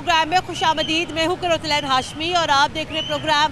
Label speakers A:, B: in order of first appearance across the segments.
A: Programme में खुशामदीद। मैं हूँ करोतलैन हाशमी और आप देख रहे हैं प्रोग्राम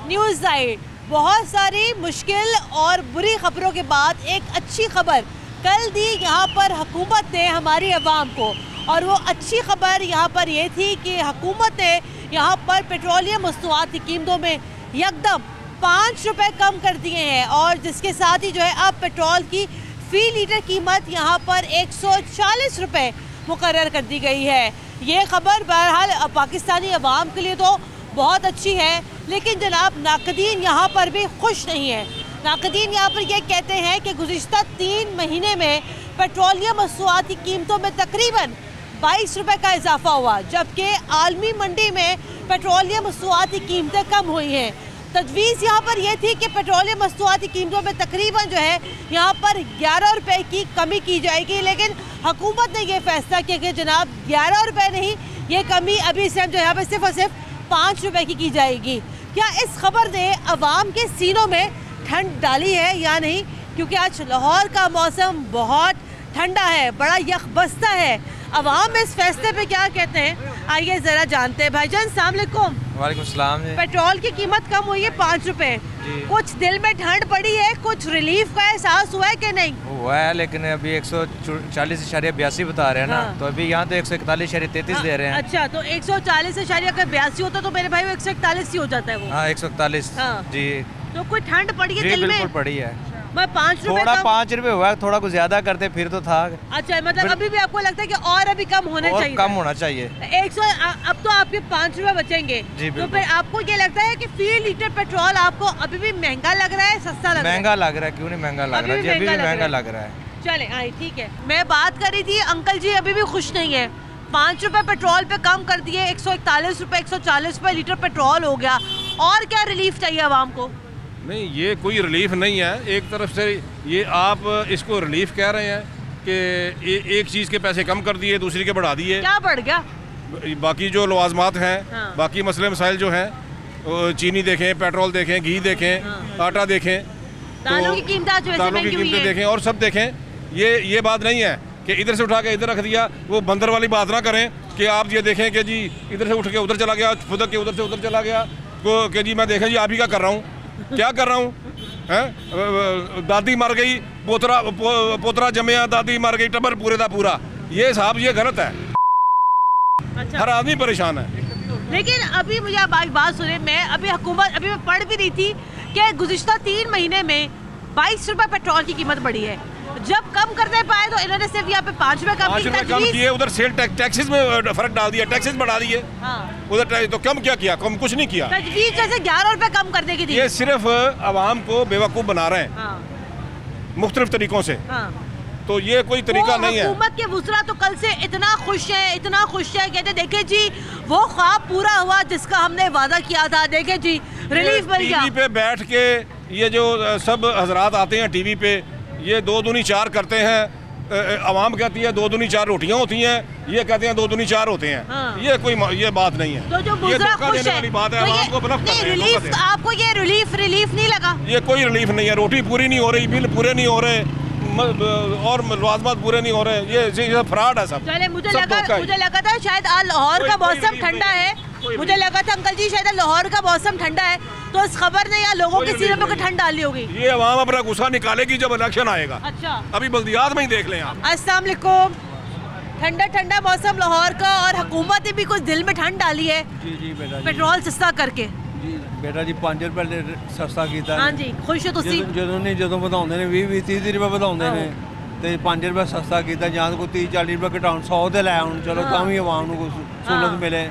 A: न्यूज़ नाइट। बहुत सारी मुश्किल और बुरी खबरों के बाद एक अच्छी खबर कल दी यहाँ पर हुकूमत ने हमारी अवाम को, और वो अच्छी खबर यहाँ पर ये थी कि हुकूमत ने यहाँ पर पेट्रोलियम मसनूआत की कीमतों में यकदम 5 रुपये कम कर दिए हैं, और जिसके साथ ही जो है अब पेट्रोल की फ़ी लीटर कीमत यहाँ पर 140 रुपये मुकर्रर कर दी गई है। ये खबर बहरहाल पाकिस्तानी अवाम के लिए तो बहुत अच्छी है, लेकिन जनाब नाकदीन यहाँ पर भी खुश नहीं है। नाकदीन यहाँ पर ये कहते हैं कि गुज़िश्ता 3 महीने में पेट्रोलियम मसनूआत की कीमतों में तकरीबन 22 रुपये का इजाफा हुआ, जबकि आलमी मंडी में पेट्रोलियम मसनूआत की कीमतें कम हुई हैं। तजवीज़ यहाँ पर यह थी कि पेट्रोलियम मसनूआत की कीमतों में तकरीबन जो है यहाँ पर 11 रुपये की कमी की जाएगी, लेकिन हुकूमत ने यह फैसला किया कि जनाब 11 रुपये नहीं, ये कमी अभी से जो यहाँ पर सिर्फ और सिर्फ 5 रुपये की जाएगी। क्या इस खबर ने अवाम के सीनों में ठंड डाली है या नहीं? क्योंकि आज लाहौर का मौसम बहुत ठंडा है, बड़ा यकबस्ता है। अवाम इस फैसले पे क्या कहते हैं, आइए ज़रा जानते हैं। भाईजान अस्सलाम वालेकुम।
B: वालेकुम सलाम। पेट्रोल
A: की कीमत कम हुई है 5 रुपये, कुछ दिल में ठंड पड़ी है, कुछ रिलीफ का एहसास हुआ है कि नहीं?
B: हुआ है, लेकिन अभी 140.82 बता रहे हैं ना। तो अभी यहाँ तो 141.33 दे रहे हैं।
A: अच्छा, तो 140.82 होता तो मेरे भाई वो 141 ही हो जाता है वो।
B: हाँ 141 जी।
A: तो कोई ठंड पड़ी है दिल में?
B: बिल्कुल पड़ी है।
A: मैं 5 रुपये
B: थोड़ा 5 रुपये हुआ, थोड़ा कुछ ज्यादा करते फिर तो था।
A: अच्छा, मतलब अभी भी आपको लगता है कि और अभी कम होना चाहिए?
B: कम होना चाहिए।
A: 100 अब तो आपके 5 रुपये बचेंगे, तो फिर आपको ये लगता है कि फी लीटर पेट्रोल आपको अभी भी महंगा लग रहा है, सस्ता लग रहा है?
B: महंगा लग रहा है, क्यों नहीं महंगा लग रहा है, अभी भी महंगा लग रहा है।
A: चले आई ठीक है। मैं बात कर रही थी, अंकल जी अभी भी खुश नहीं है। 5 रुपये पेट्रोल पे कम कर दिए, 141 रुपये 140 रुपये लीटर पेट्रोल हो गया, और क्या रिलीफ चाहिए आवाम को?
C: नहीं, ये कोई रिलीफ नहीं है। एक तरफ से ये आप इसको रिलीफ कह रहे हैं कि एक चीज़ के पैसे कम कर दिए, दूसरी के बढ़ा दिए।
A: क्या बढ़ गया?
C: बाकी जो लवाजमात हैं,
A: हाँ।
C: बाकी मसले मसाइल जो हैं, चीनी देखें, पेट्रोल देखें, घी देखें,
A: हाँ।
C: आटा देखें,
A: दालों की कीमतें
C: देखें, और सब देखें। ये बात नहीं है कि इधर से उठा के इधर रख दिया। वो बंदर वाली बात ना करें कि आप ये देखें कि जी इधर से उठ के उधर चला गया, फुदक के उधर से उधर चला गया, कि जी मैं देखें जी आप ही क्या कर रहा हूँ, क्या कर रहा हूँ हैं? दादी मर गई, पोतरा जमया, दादी मर गई, टबर पूरे का पूरा। ये हिसाब ये गलत है।
A: अच्छा।
C: हर आदमी परेशान है।
A: लेकिन अभी मुझे आप बात सुने, मैं अभी हुकूमत अभी मैं पढ़ भी रही थी कि गुज़िश्ता 3 महीने में 22 रुपये पेट्रोल की कीमत बढ़ी है। जब कम करने पाए तो इन्होंने सिर्फ यहाँ पे 5 रुपये कम
C: किए। उधर सेल टैक्सेस में फर्क डाल दिया, टैक्सेस बढ़ा दिए।
A: हाँ।
C: उधर तो कम क्या किया? कम कुछ नहीं किया।
A: तजवीज़ जैसे 11 रुपये कम करने की थी।
C: ये सिर्फ आवाम को बेवकूफ़ बना रहे हैं।
A: हाँ।
C: मुख्तलिफ तरीकों से।
A: हाँ।
C: तो ये कोई तरीका नहीं है।
A: हुकूमत के वुज़रा तो कल से इतना खुश है, इतना खुश है, कहते देखे जी वो ख्वाब पूरा हुआ जिसका हमने वादा किया था, देखे जी रिलीफ मिल गया।
C: टीवी पे बैठ के ये जो सब हजरात आते हैं टीवी पे, ये 2 दूनी 4 करते हैं। आवाम कहती है 2 दूनी 4 रोटियां होती हैं, ये कहते हैं 2 दूनी 4 होते हैं।
A: हाँ।
C: ये बात नहीं है।
A: तो जो वुज़रा खुश है,
C: बात है,
A: तो रिलीफ आपको ये रिलीफ नहीं लगा?
C: ये कोई रिलीफ नहीं है। रोटी पूरी नहीं हो रही, बिल पूरे नहीं हो रहे, और लवाजमात पूरे नहीं हो रहे। ये फ्रॉड है सब।
A: चले, मुझे लगा था शायद आज लाहौर का मौसम ठंडा है। मुझे लगा था अंकल जी शायद लाहौर का मौसम ठंडा है, तो इस खबर ने यहाँ लोगों के सीने में ठंड डाली होगी।
C: ये अवाम अपना गुस्सा निकालेगी जब इलेक्शन आएगा।
A: अच्छा,
C: अभी बल्दियात में ही देख लें आप।
A: अस्सलाम वालेकुम। ठंडा मौसम लाहौर का, और हुकूमत ने भी कुछ दिल में ठंड डाली है।
D: जी जी बेटा जी।
A: पेट्रोल सस्ता करके।
D: जी बेटा जी 5 रुपये सस्ता किया।
A: हाँ जी, खुश हो तुसी?
D: ਜਦੋਂ ਵਧਾਉਂਦੇ ਨੇ 20-30 ਰੁਪਏ ਵਧਾਉਂਦੇ ਨੇ ਤੇ 5 ਰੁਪਏ ਸਸਤਾ ਕੀਤਾ, ਜਾਂ ਕੋਈ 30-40 ਰੁਪਏ ਘਟਾਉਣ 100 ਤੇ ਲੈ ਆਉਣ, ਚਲੋ ਤਾਂ ਵੀ ਆਵਾਮ ਨੂੰ ਕੁਝ ਸਹੂਲਤ ਮਿਲੇ।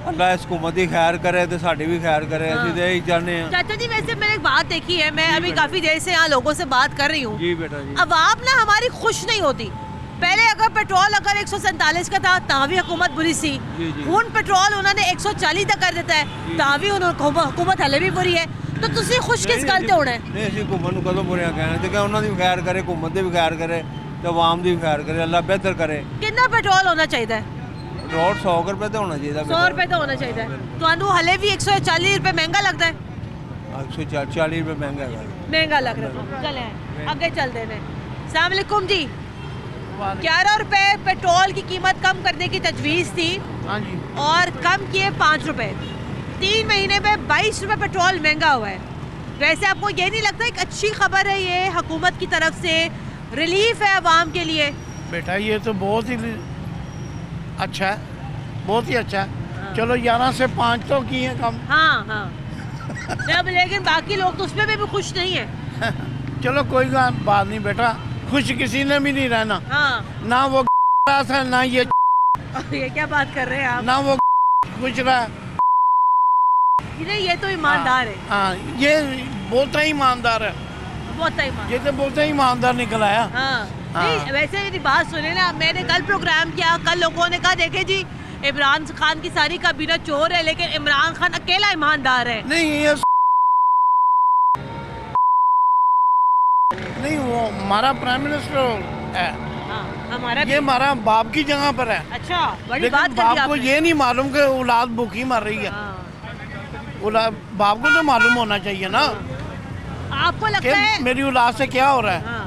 D: अल्लाह इस हुकूमत की खैर करे तो साड़ी भी खैर करे, ऐसी तो यही चाहते हैं।
A: चाचा जी वैसे मैंने एक बात देखी है, मैं अभी काफ़ी देर से यहाँ लोगों से बात कर रही हूँ।
D: जी बेटा जी।
A: अवाम ना हमारी खुश नहीं होती। पहले अगर पेट्रोल अगर 147 का था ता भी हुकूमत बुरी सी, हूँ पेट्रोल उन्होंने 140 तक कर देता है ता भी हुकूमत हले भी बुरी है। तो तुसी खुश किस गल ते होना है?
D: नहीं असीं हुकूमत नूं कदों बुरियां कहना, ते उन्हां दी भी खैर करे, हुकूमत दी भी खैर करे, ते अवाम दी भी खैर करे, अल्लाह बेहतर करे।
A: कितना पेट्रोल होना चाहिए?
D: पेट्रोल 100 रुपये तो होना चाहिए।
A: 100 रुपये तो होना चाहिए। तो हले भी 140 रुपये महंगा लगता है?
D: 140 रुपये महंगा
A: लग रहा है। चले आगे चलते हैं। अस्सलाम वालेकुम जी। 11 रुपए पेट्रोल की कीमत कम करने की तजवीज़ थी।
E: हाँ जी।
A: और कम किए 5 रुपए। 3 महीने में 22 रुपए पेट्रोल महंगा हुआ है। वैसे आपको ये नहीं लगता एक अच्छी खबर है ये हुकूमत की तरफ से, रिलीफ है आवाम के लिए?
E: बेटा ये तो बहुत ही अच्छा है, बहुत ही अच्छा है। चलो 11 से 5 तो किए कम।
A: हाँ हाँ जब लेकिन बाकी लोग तो उसमें भी खुश नहीं है।
E: चलो कोई बात नहीं बेटा, खुश किसी ने भी नहीं रहना।
A: हाँ
E: ना वो था ना ये
A: क्या बात कर रहे हैं आप?
E: ना वो खुश रहा।
A: ये तो ईमानदार है।
E: हाँ ये बोलता ही ईमानदार है,
A: बहुत ईमानदार।
E: ये तो बोलता ही ईमानदार निकल आया।
A: हाँ। नहीं वैसे मेरी बात सुने ना, मैंने कल प्रोग्राम किया, कल लोगों ने कहा देखे जी इमरान खान की सारी काबीना चोर है लेकिन इमरान खान अकेला ईमानदार है।
E: नहीं ये नहीं, वो हमारा प्राइम मिनिस्टर है।
A: हाँ, हमारा
E: ये हमारा बाप की जगह पर है।
A: अच्छा बड़ी
E: लेकिन
A: बात कर दी
E: बाप को
A: आपने।
E: ये नहीं मालूम कि औलाद भूखी मर रही है।
A: हाँ।
E: बाप को तो मालूम होना चाहिए ना
A: आपको लगता
E: कि
A: है
E: मेरी औलाद से क्या हो रहा है।
A: हाँ।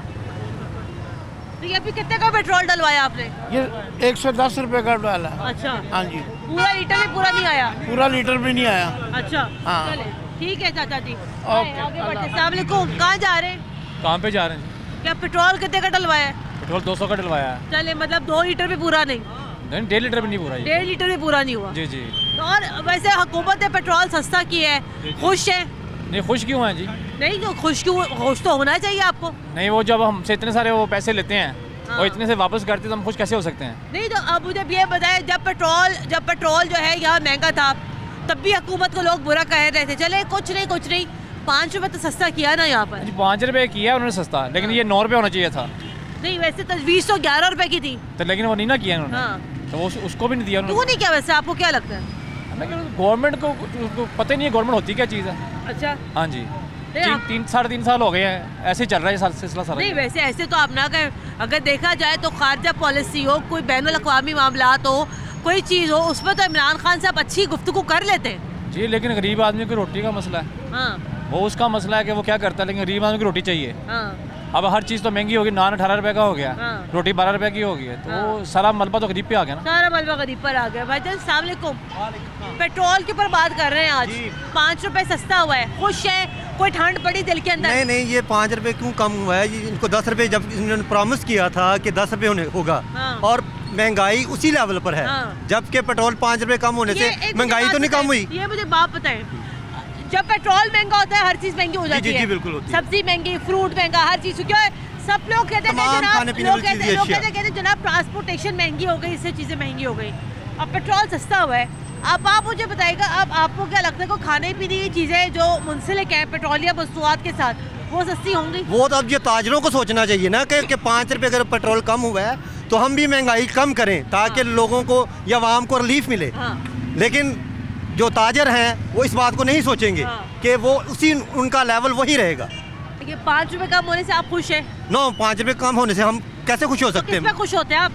A: तो ये अभी कितने का पेट्रोल डलवाया आपने?
E: ये 110 रुपए का डाला है।
A: अच्छा
E: हाँ जी।
A: पूरा लीटर भी पूरा नहीं आया?
E: पूरा लीटर भी नहीं आया।
A: अच्छा
E: हाँ।
A: चले ठीक है चाचा जी।
E: ओके,
A: आगे बढ़ते। अस्सलाम वालेकुम, कहाँ जा रहे हैं?
B: काम पे जा रहे हैं।
A: क्या पेट्रोल कितने का डलवाया है?
B: पेट्रोल 200 का डलवाया है।
A: चले मतलब 2 लीटर भी पूरा नहीं?
B: नहीं 1.5 लीटर भी नहीं पूरा।
A: 1.5 लीटर भी पूरा नहीं हुआ?
B: जी जी।
A: और वैसे हुकूमत ने पेट्रोल सस्ता किया है, खुश है?
B: नहीं खुश क्यों हैं जी?
A: नहीं तो खुश क्यों, खुश तो होना चाहिए आपको।
B: नहीं वो जब हमसे इतने सारे वो पैसे लेते हैं
A: हाँ।
B: और इतने से वापस करते तो हम खुश कैसे हो सकते हैं?
A: नहीं तो अब मुझे ये बताएं, जब पेट्रोल जो है यहाँ महंगा था तब भी हुकूमत को लोग बुरा कह रहे थे। चले कुछ नहीं 5 रुपए तो सस्ता किया ना यहाँ पर।
B: 5 रुपये किया उन्होंने सस्ता, लेकिन ये 9 रुपये होना चाहिए था।
A: नहीं वैसे तजवीज़ तो 11 रुपए की थी।
B: तो लेकिन वो नहीं ना किया उन्होंने।
A: हाँ।
B: तो वो उसको भी नहीं दिया
A: क्यों नहीं किया वैसे, आपको क्या लगता है?
B: गवर्नमेंट को पता ही नहीं है गवर्नमेंट होती क्या चीज़ है।
A: अच्छा
B: हाँ जी।
A: नहीं,
B: 3.5 साल हो गए हैं ऐसे ही चल रहा है सिलसिला सारा।
A: नहीं वैसे ऐसे तो आप ना कहें, अगर देखा जाए तो खारजा पॉलिसी हो, कोई बैनुल अक़वामी मामलात हो, कोई चीज़ हो, उसमें तो इमरान खान साहब अच्छी गुफ्तगू कर लेते हैं।
B: जी लेकिन गरीब आदमी की रोटी का मसला है।
A: हाँ
B: वो उसका मसला है कि वो क्या करता है, लेकिन गरीब आदमी की रोटी चाहिए।
A: हाँ
B: अब हर चीज़ तो महंगी होगी, नान 18 रुपये का हो गया,
A: हाँ।
B: रोटी 12 रुपये की हो गई है, तो वो सारा मलबा तो गरीब पे आ गया ना।
A: सारा मलबा गरीब पर आ गया। भाईजान अस्सलाम वालेकुम, पेट्रोल के ऊपर बात कर रहे हैं आज। 5 रुपए सस्ता हुआ है, खुश है? कोई ठंड पड़ी दिल के अंदर?
F: नहीं ये 5 रुपए क्यों कम हुआ है? इनको 10 रुपए जब इन्होंने प्रॉमिस किया था कि 10 रुपए होगा
A: हाँ।
F: और महंगाई उसी लेवल पर है।
A: हाँ।
F: जबकि पेट्रोल 5 रुपए कम होने से महंगाई तो नहीं कम हुई।
A: ये मुझे बात बताएं, जब पेट्रोल महंगा होता है हर चीज महंगी हो जाती है।
F: जी बिल्कुल होती है।
A: सब्जी महंगी, फ्रूट महंगा, हर चीज। क्यों सब लोग कहते हैं जनाब ट्रांसपोर्टेशन महंगी हो गई, इससे चीजें महंगी हो गई, अब पेट्रोल सस्ता हुआ है। अब आप मुझे बताइएगा, अब आपको क्या लगता है को खाने पीने की चीजें जो मुंसलिक हैं पेट्रोलियम वस्तुआत के साथ, वो सस्ती होंगी?
F: वो तो अब ये ताजरों को सोचना चाहिए ना कि 5 रुपए अगर पेट्रोल कम हुआ है तो हम भी महंगाई कम करें ताकि लोगों को या आवाम को रिलीफ मिले।
A: हाँ।
F: लेकिन जो ताजर हैं वो इस बात को नहीं सोचेंगे कि वो उसी उनका लेवल वही रहेगा।
A: ये 5 रुपए कम होने से आप खुश हैं?
F: 5 रुपए कम होने से हम कैसे खुश हो सकते हैं?
A: किस पे खुश होते हैं आप?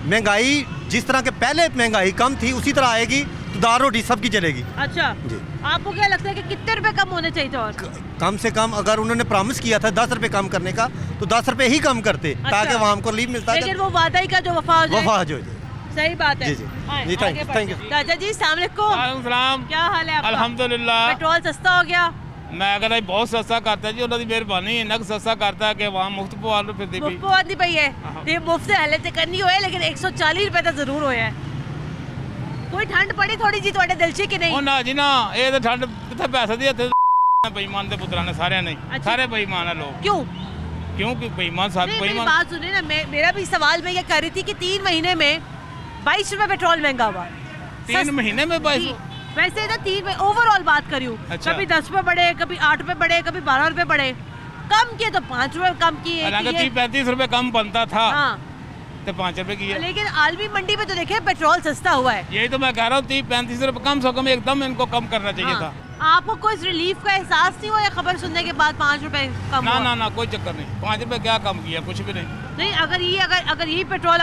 F: महंगाई जिस तरह के पहले महंगाई कम थी उसी तरह आएगी तो दाल रोटी सबकी चलेगी।
A: अच्छा
F: जी।
A: आपको क्या लगता है कि कितने रुपए कम होने चाहिए थे? और
F: कम से कम अगर उन्होंने प्रॉमिस किया था 10 रुपए कम करने का तो 10 रुपए ही कम करते ताकि आवाम को रिलीफ मिलता।
A: लेकिन वो वादा ही का जो वफा हो जाए।
F: सही
A: बात है।
F: जी थैंक यू।
A: चाचा जी अस्सलाम वालेकुम, क्या हाल है आपका?
G: अल्हम्दुलिल्लाह।
A: पेट्रोल सस्ता हो गया?
G: मैं कहता बहुत सस्ता करता जी, उन्होंने मेहरबानी इन्ना सस्ता करता कि वहाँ मुफ्त पवा लो फिर
A: मुफ्त पवादी पई है। ये मुफ्त हाले ते करनी होए, लेकिन 140 रुपए तो जरूर होया है। कोई ठंड पड़ी थोड़ी जी ਤੁਹਾਡੇ ਦਿਲ 'ਚ ਕਿ ਨਹੀਂ?
G: ਉਹ ਨਾ ਜੀ ਨਾ, ਇਹ ਤਾਂ ਠੰਡ ਕਿੱਥੇ ਪੈਸੇ ਦੀ ਇੱਥੇ ਬੇਈਮਾਨ ਦੇ ਪੁੱਤਰਾਂ ਨੇ ਸਾਰਿਆਂ ਨੇ, ਸਾਰੇ ਬੇਈਮਾਨ ਹੈ लोग।
A: क्यों?
G: क्योंकि बेईमान साथ
A: मेरी
G: बेईमान।
A: बात सुनिए ना, मेरा भी सवाल मैं ये कर रही थी कि 3 महीने में 22 रुपए पेट्रोल महंगा हुआ।
G: 3 महीने में 22?
A: वैसे ना 3 में ओवरऑल बात करी हूँ।
G: अच्छा।
A: कभी 10 रुपए बढ़े, कभी 8 रुपए बढ़े, कभी 12 रुपए बढ़े। कम किए तो 5 रुपए कम किए।
G: हालांकि 30-35 रुपए कम बनता था।
A: हाँ।
G: तो 5 रुपए की है।
A: लेकिन आलमी मंडी में तो देखे पेट्रोल सस्ता हुआ है।
G: यही तो मैं कह रहा हूँ 30-35 रुपए कम से कम एकदम इनको कम करना चाहिए था।
A: आपको कोई रिलीफ का एहसास नहीं हुआ या खबर सुनने के बाद 5 रुपए कम
G: ना
A: हुआ?
G: ना ना कोई चक्कर नहीं, 5 रुपए क्या कम किया, कुछ भी नहीं।
A: नहीं अगर यही पेट्रोल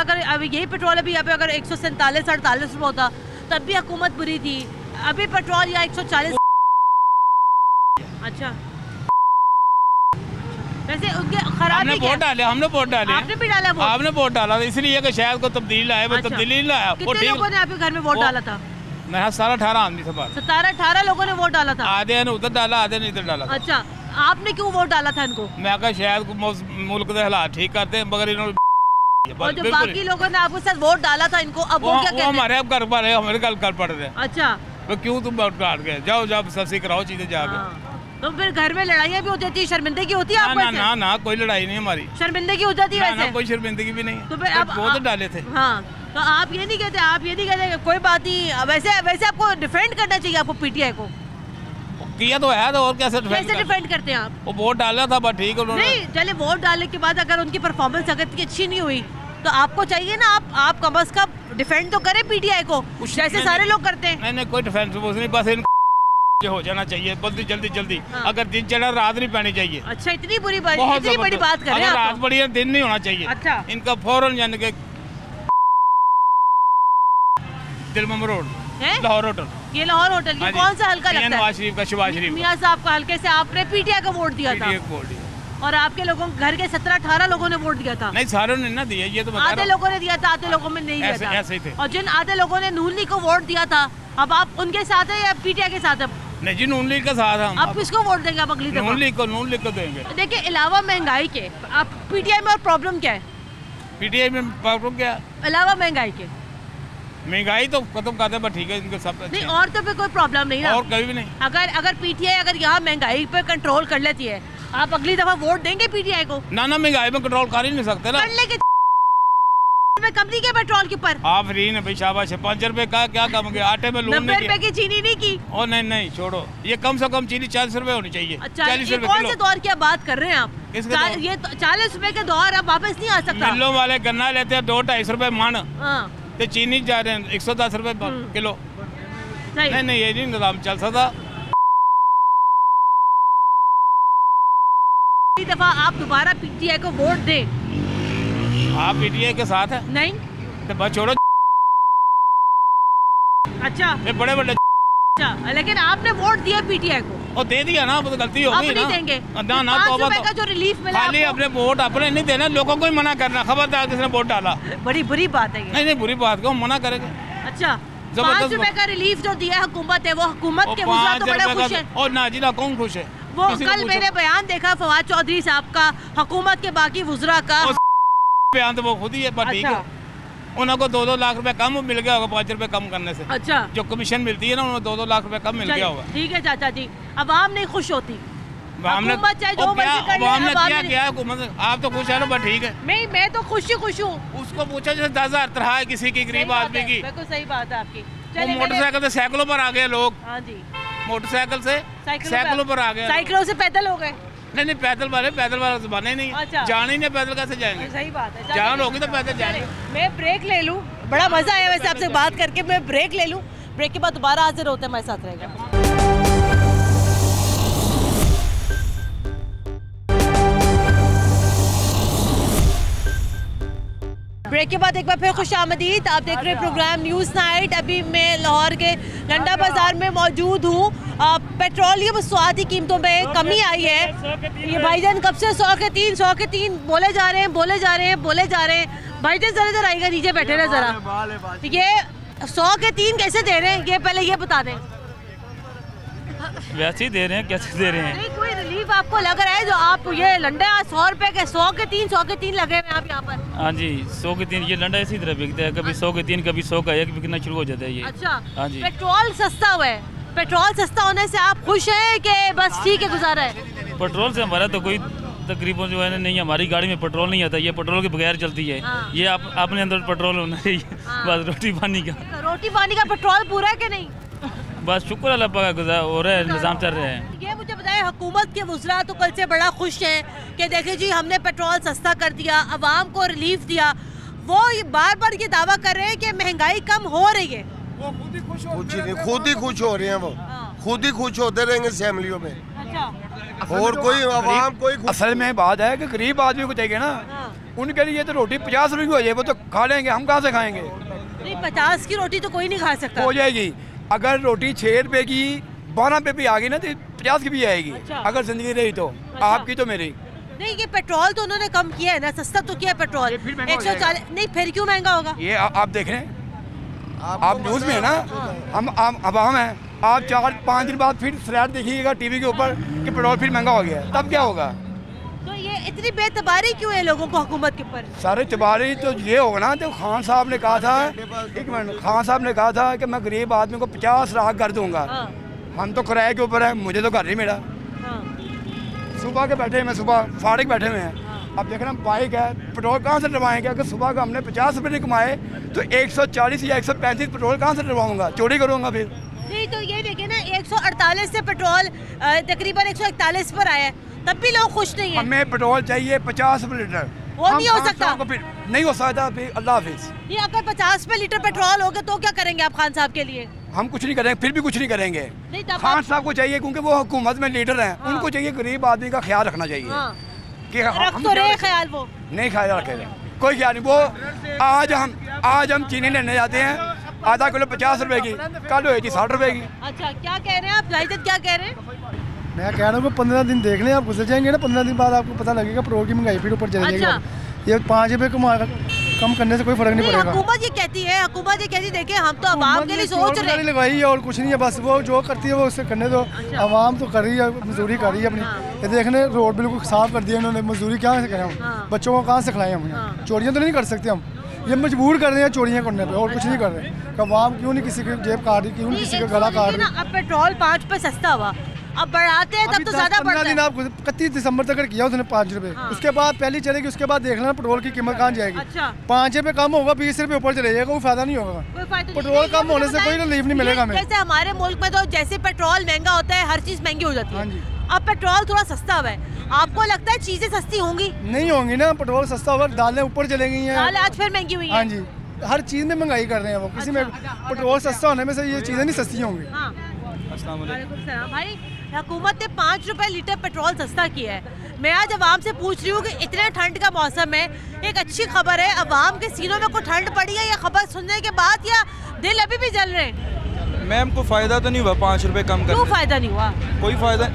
A: यही पेट्रोल अभी यहाँ पे अगर 147-48 रुपए होता तब भी हुकूमत बुरी थी। अभी पेट्रोल या 140। अच्छा वैसे उनके खराब
G: हमने वोट डाले, हमने वोट डाले,
A: आपने भी डाला वोट?
G: आपने वोट डाला इसलिए कि शायद को तब्दीली लाए, वो तब्दीली नहीं लाया।
A: कितने लोगों ने आपके घर में वोट डाला था?
G: मैं 17-18 आदमी थे बाहर।
A: 17-18 लोगों ने वोट डाला था?
G: आधे ने उधर डाला, आधे ने इधर डाला।
A: अच्छा, आपने क्यों वोट डाला था इनको?
G: मैं कहा शायद मुल्क के हालात ठीक करते हैं, मगर इन्होंने
A: और जो बाकी लोगों ने आपके साथ वोट डाला था इनको, अब वो क्या कहते हैं?
G: हमारे अब घर पर है, हमारे घर पड़ रहे हैं।
A: अच्छा,
G: तो क्यों तुम वोट डाल गए? जाओ जाओ सस्ती कराओ चीजें जाके।
A: तो फिर घर में लड़ाइयाँ भी होती थी, शर्मिंदगी होती है आपको?
G: ना ना कोई लड़ाई नहीं हमारी,
A: शर्मिंदगी हो जाती है वैसे?
G: कोई शर्मिंदगी भी नहीं।
A: तो फिर आप
G: वोट डाले थे।
A: हाँ, तो आप ये नहीं कहते, आप ये नहीं कहते कोई बात नहीं, वैसे आपको डिफेंड करना चाहिए आपको पीटीआई को?
G: किया तो है, तो और कैसे
A: डिफेंड करते हैं आप?
G: वो वोट डाला था बस ठीक है।
A: नहीं, चले वोट डालने के बाद अगर उनकी परफॉर्मेंस अगर इतनी अच्छी नहीं हुई तो आपको चाहिए ना, आप कम अज कम डिफेंड तो करें पीटीआई को, जैसे सारे लोग करते हैं।
G: नहीं कोई डिफेंस नहीं, बस हो जाना चाहिए जल्दी। हाँ। अगर दिन चढ़ा रात नहीं पानी चाहिए।
A: अच्छा, इतनी बड़ी बात कर रहे हैं आप?
G: रात बड़ी है, दिन नहीं होना चाहिए।
A: अच्छा,
G: इनका फौरन जाने के दिलमम रोड लाहौर होटल,
A: ये लाहौर होटल, ये कौन सा हल्का लगता है?
G: नवाज शरीफ का, शहबाज शरीफ
A: मियां साहब का हल्के से आपने पीटीआई को वोट दिया था? और आपके लोगों घर के 17-18 लोगों ने वोट दिया था?
G: नहीं, सारों ने ना दिया, ये तो
A: आधे लोगों ने दिया था, आधे लोगों में नहीं दिया था।
G: ऐसे ही थे।
A: और जिन आधे लोगों ने नून लीग को वोट दिया था, अब आप उनके साथ है या पीटीआई के साथ है?
G: नहीं जी, नून लीग के साथ हम।
A: आप किसको वोट देंगे आप अगली दफा?
G: नून लीग को देंगे।
A: देखिए, अलावा महंगाई के आप पीटीआई में और प्रॉब्लम क्या है?
G: पीटीआई में प्रॉब्लम क्या है?
A: अलावा महंगाई के?
G: महंगाई तो खत्म करते हैं, ठीक है, इनके सब
A: नहीं, और तो फिर कोई प्रॉब्लम नहीं ना?
G: और कभी भी नहीं।
A: अगर पीटीआई अगर यहाँ महंगाई पे कंट्रोल कर लेती है, आप अगली दफा वोट देंगे पीटीआई को?
G: ना महंगाई में कंट्रोल कर ही नहीं सकते ना।
A: में कम नहीं किया पेट्रोल के ऊपर?
G: आप फ्री ने भाई, शाबाश है। 5 रुपए का क्या कम गया? आटे में लून
A: 90 रुपए की चीनी नहीं की?
G: ओ नहीं छोड़ो, ये कम से कम चीनी 40 रुपए होनी चाहिए। 40 रुपए
A: कौन से दौर की आप बात कर रहे हैं आप? ये 40 रुपए के दौर अब वापस नहीं आ सकता।
G: मिलों वाले गन्ना लेते हैं 2-2.5 रुपए मन, तो चीनी जा रहे हैं 110 रुपए किलो। नहीं, ये नहीं निजाम चल सकता।
A: दफा आप दोबारा पीटीआई को वोट दें।
G: आप पीटीआई के साथ है?
A: नहीं,
G: तो बस छोड़ो।
A: अच्छा,
G: ये बड़े
A: अच्छा, लेकिन आपने वोट दिया पीटीआई को?
G: और दे दिया ना, तो गलती हो गई ना।
A: नहीं देंगे
G: ना, तो
A: का जो रिलीफ मिला
G: खाली अपने वोट अपने नहीं देना, लोगों को ही मना करना। खबरदार किसने वोट डाला,
A: बड़ी बुरी बात है ये।
G: नहीं बुरी बात को मना करेंगे।
A: अच्छा, 5 रुपए का रिलीफ जो दिया हुकूमत है, वो हुकूमत के वज़ीर तो बड़ा खुश है।
G: और ना जी ना, कौन खुश है?
A: वो कल मैंने बयान देखा फवाद चौधरी साहब का, हुकूमत के बाकी वज़रा का
G: बयान, तो वो खुद ही है। ठीक है, उनको 2-2 लाख रुपए कम मिल गया होगा 5 रुपए कम करने से।
A: अच्छा,
G: जो कमीशन मिलती है ना, उन्हें 2-2 लाख रुपए कम मिल गया होगा।
A: ठीक है चाचा जी, अवाम नहीं खुश होती।
G: हमने क्या हुकूमत, आप तो खुश है ना? ठीक है,
A: मैं तो खुश हूँ।
G: उसको पूछा जैसे 10,000 तरह है किसी की, गरीब आदमी की।
A: बिल्कुल सही बात है आपकी।
G: मोटरसाइकिल से साइकिलों पर आ गए लोग।
A: हाँ जी,
G: मोटरसाइकिल से साइकिलों पर आ गए,
A: साइकिलों से पैदल हो गए।
G: नहीं, पैदल वाला जमाना ही नहीं।
A: अच्छा,
G: जान ही नहीं, पैदल कैसे जाएंगे?
A: सही बात है,
G: जान होगी तो पैदल जाएंगे।
A: मैं ब्रेक ले लूँ, बड़ा मजा आया वैसे आपसे बात करके। मैं ब्रेक ले लूँ, ब्रेक के बाद दोबारा हाजिर होते हैं, हमारे साथ रहेगा। ब्रेक के बाद एक बार फिर खुश आमदीद। आप देख रहे हैं प्रोग्राम न्यूज़ नाइट। अभी मैं लाहौर के लंडा बाज़ार में मौजूद हूँ। पेट्रोलियम स्वाद की कीमतों में कमी आई है। ये भाईजान कब से 100 के 3 बोले जा रहे हैं। भाईजान ज़रा आइएगा, नीचे बैठे रहे ज़रा। ये 100 के 3 कैसे दे रहे हैं, ये पहले ये बता दें।
H: वैसे ही दे रहे हैं, कैसे दे रहे हैं?
A: नहीं, कोई रिलीफ आपको लग रहा है जो आप ये लंडा 100 रुपए के 100 के 3 लगे हुए आप यहाँ पर?
H: हाँ जी, 100 के 3 ये लंडा इसी तरह बिकता है, कभी 100 के 3 कभी 100 का 1 बिकना शुरू हो जाता है ये।
A: अच्छा,
H: हाँ जी।
A: पेट्रोल सस्ता हुआ है, पेट्रोल सस्ता होने से आप खुश हैं कि बस ठीक है गुजारा है?
H: पेट्रोल से हमारा तो कोई तकरीबन जो है नहीं, हमारी गाड़ी में पेट्रोल नहीं आता, ये पेट्रोल के बगैर चलती है।
A: हाँ।
H: ये अपने अंदर पेट्रोल होना चाहिए।
A: हाँ।
H: बस रोटी पानी का
A: पेट्रोल पूरा है कि नहीं?
H: बस शुक्र अल्लाह पाक गुज़ार हो रहा है, निज़ाम चल रहे हैं।
A: ये मुझे बताएं, हुकूमत के वज़रा तो कल से बड़ा खुश हैं कि देखिए जी हमने पेट्रोल सस्ता कर दिया, अवाम को रिलीफ दिया। वो ये बार बार ये दावा कर रहे हैं कि महंगाई कम हो रही है।
I: वो खुद ही खुश हो रहे हैं। वो खुद ही खुश होते रहेंगे असेंबलियों में।
A: अच्छा,
I: और कोई अवाम कोई
J: असल में बात है कि गरीब आदमी को चाहिए ना, उनके लिए तो रोटी 50 रुपये हो जाए, वो तो खा लेंगे, हम कहाँ से खाएंगे?
A: नहीं, 50 की रोटी तो कोई नहीं खा सकता।
J: हो जाएगी, अगर रोटी 6 रुपए की 12 रुपए भी आ गई ना तो 50 की भी आएगी।
A: अच्छा।
J: अगर जिंदगी रही तो।
A: अच्छा।
J: आपकी तो मेरी।
A: नहीं, ये पेट्रोल तो उन्होंने कम किया है ना, सस्ता तो किया है पेट्रोल 140। नहीं, फिर क्यों महंगा होगा?
J: ये आप देख रहे हैं, आप न्यूज़ में है ना, हम आवाम है, आप 4-5 दिन बाद फिर स्लैड देखिएगा टीवी के ऊपर कि पेट्रोल फिर महंगा हो गया है, तब क्या होगा?
A: तो ये इतनी बेतबारी क्यों है लोगों को हुकूमत के ऊपर?
J: सारे तबारी तो ये होगा ना, तो खान साहब ने कहा था, एक मिनट, खान साहब ने कहा था कि मैं गरीब आदमी को 50 लाख कर दूंगा। हम तो किराए के ऊपर है, मुझे तो घर नहीं मिला। सुबह के बैठे, मैं सुबह फाड़क बैठे हुए हैं, अब देख रहे हैं बाइक है, पेट्रोल कहाँ से डलवाएंगे? अगर सुबह को हमने 50 रुपये नहीं कमाए तो 140 या 135 पेट्रोल कहाँ से डलवाऊंगा? चोरी करूँगा फिर।
A: नहीं, तो ये देखिए ना, 148 से पेट्रोल तकरीबन 141 पर आया है, तब भी लोग खुश नहीं है।
J: हमें पेट्रोल चाहिए 50 रुपये लीटर।
A: वो नहीं हो सकता,
J: नहीं हो सकता। फिर अल्लाह हाफिज।
A: ये अगर 50 रुपये लीटर पेट्रोल होगा तो क्या करेंगे आप खान साहब के लिए?
J: हम कुछ नहीं करेंगे, फिर भी कुछ नहीं करेंगे।
A: नहीं,
J: खान साहब को चाहिए, क्योंकि वो हुकूमत में लीडर हैं, उनको चाहिए गरीब आदमी का ख्याल रखना चाहिए। कि
A: रख तो रहे ख्याल, वो
J: नहीं ख्याल रखेगा, कोई ख्याल नहीं। वो आज हम चीनी लेने जाते हैं, आधा किलो 50 रुपए की, कल होगी 60 रुपए की।
A: अच्छा, क्या कह रहे हैं आप जाहिद, क्या कह रहे हैं?
K: मैं कह रहा हूँ 15 दिन देख लें, आप गुजर जाएंगे ना, 15 दिन बाद आपको पता लगेगा पेट्रोल की महंगाई फिर ऊपर चली जाएगी। ये 5 रुपये कम करने से कोई फर्क नहीं पड़ेगा।
A: हुकूमत ये कहती है, हुकूमत ये कहती है, देखिए हम तो आवाम के लिए सोच रहे हैं।
K: लगाई है और कुछ नहीं है, बस वो जो करती है वो उससे करने दो। आवाम तो कर रही है, मजदूरी कर रही है अपनी। ये देखने रोड बिल्कुल साफ कर दिया इन्होंने, मजदूरी क्या से करें हम? बच्चों को कहाँ से खिलाएं हम? चोरियाँ तो नहीं कर सकते हम, ये मजबूर कर रहे हैं चोरियाँ करने पे, और कुछ नहीं कर रहे। आवाम क्यों नहीं किसी की जेब काट रही, क्यों नहीं किसी का गला काट रही?
A: अब पेट्रोल 5 पे सस्ता हुआ, अब बढ़ाते हैं तब तो ज्यादा बढ़ता है।
K: दिन आप 31 दिसंबर तक किया उसने 5 रुपए, उसके बाद पहली चलेगी, उसके बाद देख लेना पेट्रोल की कीमत कहाँ जाएगी।
A: अच्छा।
K: 5 रुपए कम होगा, 20 रुपए ऊपर चले जाएगा, कोई फायदा नहीं होगा। पेट्रोल कम होने से कोई रिलीफ नहीं मिलेगा हमें।
A: जैसे हमारे मुल्क में तो जैसे पेट्रोल महंगा होता है, हर चीज महंगी हो जाती है। अब पेट्रोल थोड़ा सस्ता हुआ है, आपको लगता है चीजें सस्ती होंगी?
K: नहीं होंगी ना, पेट्रोल सस्ता होगा, दालें ऊपर चले गई हैं,
A: दालें आज फिर महंगी हुई है।
K: हाँ जी, हर चीज में महंगाई कर रहे हैं वो, किसी में पेट्रोल सस्ता होने में से ये चीजें नहीं सस्ती होंगी।
A: भाई, हुकूमत ने 5 रुपए लीटर पेट्रोल सस्ता किया है। मैं आज अवाम से पूछ रही हूँ कि इतने ठंड का मौसम है, एक अच्छी खबर है, अवाम के सीनों में कोई ठंड पड़ी है ये खबर सुनने के बाद, या दिल अभी भी जल रहे हैं?
L: मैम को फ़ायदा तो नहीं हुआ 5 रुपए कम कर।
A: क्यों फ़ायदा नहीं हुआ?
L: कोई फ़ायदा,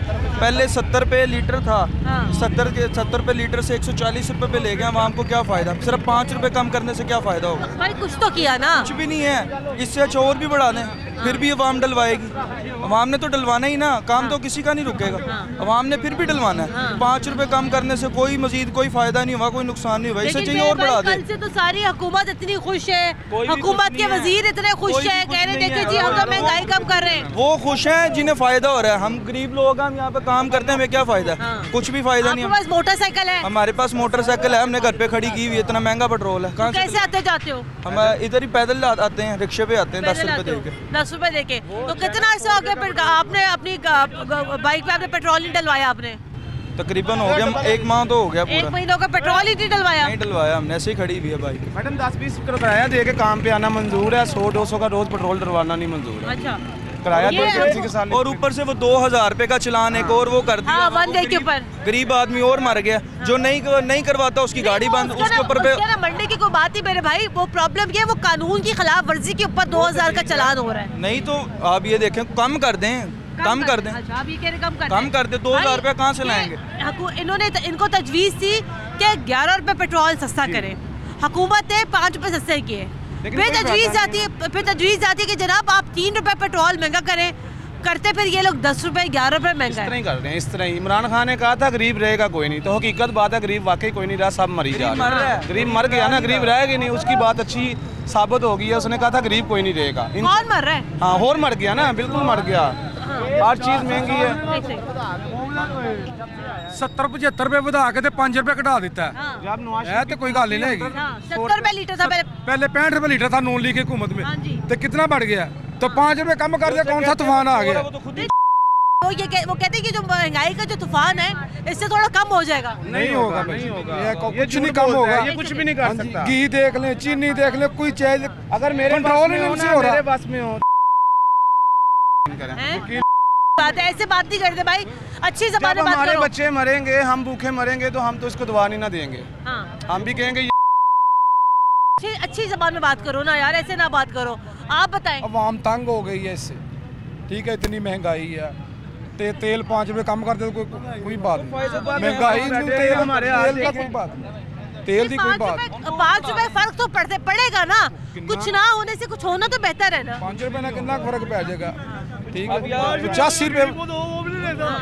L: पहले 70 रुपए लीटर था, 70 रुपए लीटर से 140 रुपए पे ले गए, आवाम को क्या फ़ायदा? सिर्फ 5 रुपए कम करने से क्या फ़ायदा होगा?
A: भाई कुछ तो किया ना।
L: कुछ भी नहीं है, इससे अच्छा और भी बढ़ा दें, फिर भी अवाम डलवाएगी। अवाम ने तो डलवाना ही ना, काम तो किसी का नहीं रुकेगा, अवाम ने फिर भी डलवाना है। 5 रुपए कम करने से कोई मजीद कोई फ़ायदा नहीं हुआ, कोई नुकसान नहीं हुआ, इससे चाहिए और बढ़ा दे।
A: कल से तो सारी हुकूमत इतनी खुश है, हुकूमत के वजीर इतने खुश है, कह रहे देखिए जी हम तो महंगाई कम कर रहे हैं।
L: वो खुश हैं जिन्हें फ़ायदा हो रहा है, हम गरीब लोग, हम यहाँ पे काम करते हैं, हमें क्या फ़ायदा? कुछ भी फ़ायदा नहीं।
A: हमारे पास मोटरसाइकिल है,
L: हमारे पास मोटरसाइकिल है, हमने घर पे खड़ी की हुई, इतना महंगा पेट्रोल है, कहाँ
A: कैसे आते जाते हो?
L: हम इधर ही पैदल आते हैं, रिक्शे पे आते हैं, 10 रुपए देके।
A: 10 रुपए देके। तो कितना अर्सा हो गया आपने अपनी बाइक पे आपने पेट्रोल नहीं डलवाया? आपने
L: तकरीबन हो गया 1 माह तो हो गया पूरा।
A: 1 महीनों का पेट्रोल ही नहीं डलवाया?
L: नहीं डलवाया हमने, ऐसे ही खड़ी हुई है बाइक।
M: मैडम 10-20 किराया दे के काम पे आना मंजूर है, 100-200 का रोज पेट्रोल डलवाना नहीं मंजूर है।
A: अच्छा,
M: किराया के साल,
L: और ऊपर से वो 2000 रुपए का चलान एक और वो कर दिया।
A: वन डे के ऊपर
L: गरीब आदमी और मर गया, जो नहीं करवाता उसकी गाड़ी बंद, उसके ऊपर
A: मंडे की कोई बात ही मेरे भाई, वो प्रॉब्लम ये वो कानून की खिलाफ वर्जी के ऊपर 2000 का चलान हो रहा है।
L: नहीं तो आप ये देखें, कम कर दें, कम कर दें।
A: अच्छा, आप ये कह रहे
L: कम कर दे, 2000 रुपए कहाँ से लाएंगे?
A: इनको तजवीज़ थी कि 11 रुपए पेट्रोल सस्ता करें, हुकूमत ने 5 रुपए सस्ते किए। फिर तजवीज़ आती है कि जनाब आप 3 रुपए पेट्रोल महंगा करें, करते फिर ये लोग 10 रुपए 11 रुपए महंगा
M: इस तरह ही कर रहे हैं। इस तरह ही इमरान खान ने कहा था गरीब रहेगा कोई नहीं, तो हकीकत बात है गरीब वाकई कोई नहीं रहा, सब मरी जा रहे हैं। गरीब मर गया ना, गरीब रहेगा नहीं, उसकी बात अच्छी साबित हो गई है। उसने कहा था गरीब कोई नहीं रहेगा।
A: कौन मर रहा है?
M: हाँ, और मर गया ना, बिल्कुल मर गया। हर चीज महंगी है।
C: 70-75 रुपए बढ़ा के 5 रुपए घटा दिता है, तो कोई गल नहीं है।
A: 70 रुपए लीटर था
C: पहले 65 रुपए लीटर था नून लीग की हुकूमत में, तो कितना बढ़ गया? तो 5 रुपए कम कर दिया, कौन सा तूफान आ गया?
A: वो कहते हैं कि जो महंगाई का जो तूफान है इससे थोड़ा कम हो जाएगा।
C: नहीं होगा, कुछ नहीं कम होगा,
M: ये कुछ भी नहीं कर सकता।
C: घी देख ले, चीनी देख ले, कोई चीज
M: अगर मेरे बस में हो
A: बात है, ऐसे बात नहीं करते भाई, अच्छी ज़बान में बात करो।
M: हमारे बच्चे मरेंगे, हम भूखे मरेंगे, तो हम तो इसको दुआ नहीं ना देंगे। हम भी कहेंगे
A: अच्छी ज़बान में बात करो ना यार, ऐसे ना बात करो। आप बताएं।
C: अवाम तंग हो गई है इससे, ठीक है, इतनी महंगाई है,
N: तेल 5 रुपए कम कर दे तो कोई बात नहीं, महंगाई तेल हमारे तेल का कोई बात नहीं, तेल की कोई बात।
A: 5 रुपए फर्क तो पड़ेगा ना, कुछ ना होने से कुछ होना तो बेहतर है ना।
N: 5 रुपए ना कितना फर्क पै जाएगा, ठीक है। 85 रुपए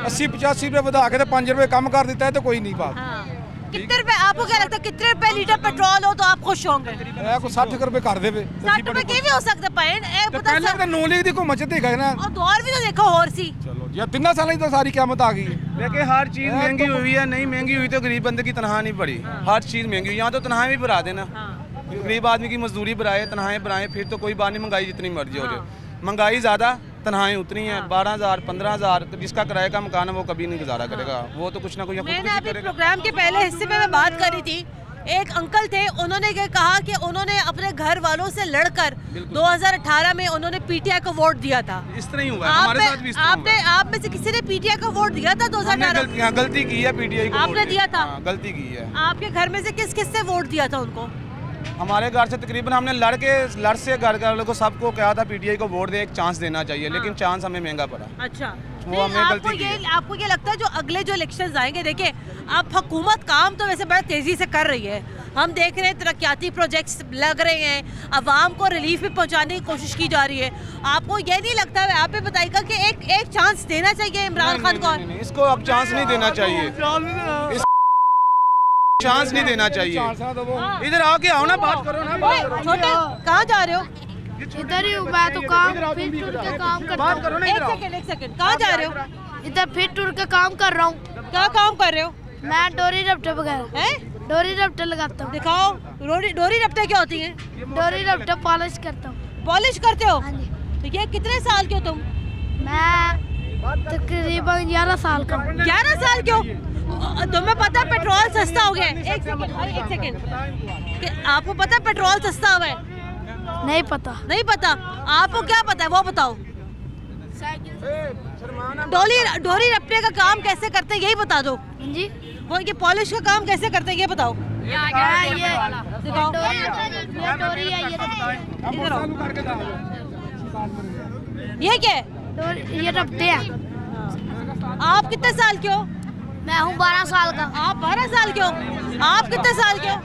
N: 80-85 रुपए बढ़ा के 5 रुपए कम कर देता है तो कोई नहीं बात।
A: कितने रुपए आपको क्या लगता है, कितने रुपए लीटर पेट्रोल हो तो आप खुश होंगे?
N: 60 रुपए कर दे
A: 60 रुपए के भी हो सकते पैन ए पता
N: पहले तो 9 लीटर देखो मचे देखा ना,
A: और दौर भी तो देखो और सी।
N: चलो यार 3 साल तो सारी क़यामत आ गई।
M: देखिए हर चीज़ महंगी हुई है, नहीं महंगी हुई तो गरीब बंदे की तनख्वाह नहीं बढ़ी। हर चीज़ महंगी हुई, यहाँ तो तनख्वाहें भी बढ़ा देना, गरीब आदमी की मजदूरी बढ़ाए, तनख्वाहें बढ़ाएं, फिर तो कोई बात नहीं, महंगाई जितनी मर्जी हो जाए। महंगाई ज़्यादा, तनख्वाहें उतनी हैं, 12,000 15,000, जिसका किराए का मकान है वो कभी नहीं गुजारा करेगा, वो तो कुछ ना कुछ
A: मैंने अभी प्रोग्राम के पहले हिस्से में मैं बात करी थी, एक अंकल थे, उन्होंने ये कहा कि उन्होंने अपने घर वालों से लड़कर 2018 में उन्होंने पीटीआई को वोट दिया था।
M: इस तरह ही हुआ है, हमारे साथ भी इस तरह हुआ है।
A: आप में से किसी ने पीटीआई को वोट दिया था 2018?
M: गलती की है, पीटीआई को
A: आपने दिया था?
M: गलती की है।
A: आपके घर में से किस किस से वोट दिया था उनको?
M: हमारे घर से तकरीबन हमने लड़ से घर वालों को सबको कहा था पीटीआई को वोट दे, एक चांस देना चाहिए, लेकिन चांस हमें महंगा पड़ा।
A: अच्छा,
M: वो हमें गलती की है।
A: आपको ये लगता है जो अगले जो इलेक्शंस आएंगे, देखिए अब हुकूमत काम तो वैसे बड़ा तेजी से कर रही है, हम देख रहे हैं तरक्याती प्रोजेक्ट्स लग रहे हैं, अवाम को रिलीफ भी पहुंचाने की कोशिश की जा रही है। आपको ये नहीं लगता है, आप भी बताइएगा कि एक चांस देना चाहिए इमरान खान को?
M: इसको अब चांस नहीं देना चाहिए, चांस नहीं देना चाहिए। इधर आओ के आओ ना, बात करो ना।
A: छोटे कहाँ जा रहे हो?
O: इधर ही मैं तो काम फिर टूर के काम कर रहा हूँ।
A: एक सेकंड, कहाँ जा रहे हो?
O: इधर फिर टूर के काम कर रहा हूँ।
A: क्या काम कर रहे हो?
O: मैं डोरी रपटे वगैरह है, डोरी रपटे लगाता हूँ।
A: दिखाओ, डोरी रपटे क्या होती है?
O: डोरी रपटे पॉलिश करता हूँ।
A: पॉलिश करते हो? तो ये कितने साल के हो तुम?
O: मैं तकरीबन 11 साल का।
A: 11 साल के हो? तुम्हें पता है पेट्रोल सस्ता हो गया? एक सेकंड, आपको पता है पेट्रोल सस्ता हुआ है?
O: नहीं पता।
A: नहीं पता? आपको क्या पता है वो बताओ। डोरी रपटे का काम कैसे करते हैं यही बता दो
O: जी।
A: वो ये पॉलिश का काम कैसे करते हैं ये बताओ। ये क्या है?
O: ये रपटे हैं।
A: आप कितने साल के हो?
O: मैं हूँ 12 साल का।
A: आप 12 साल के हो? आप कितने साल के हो?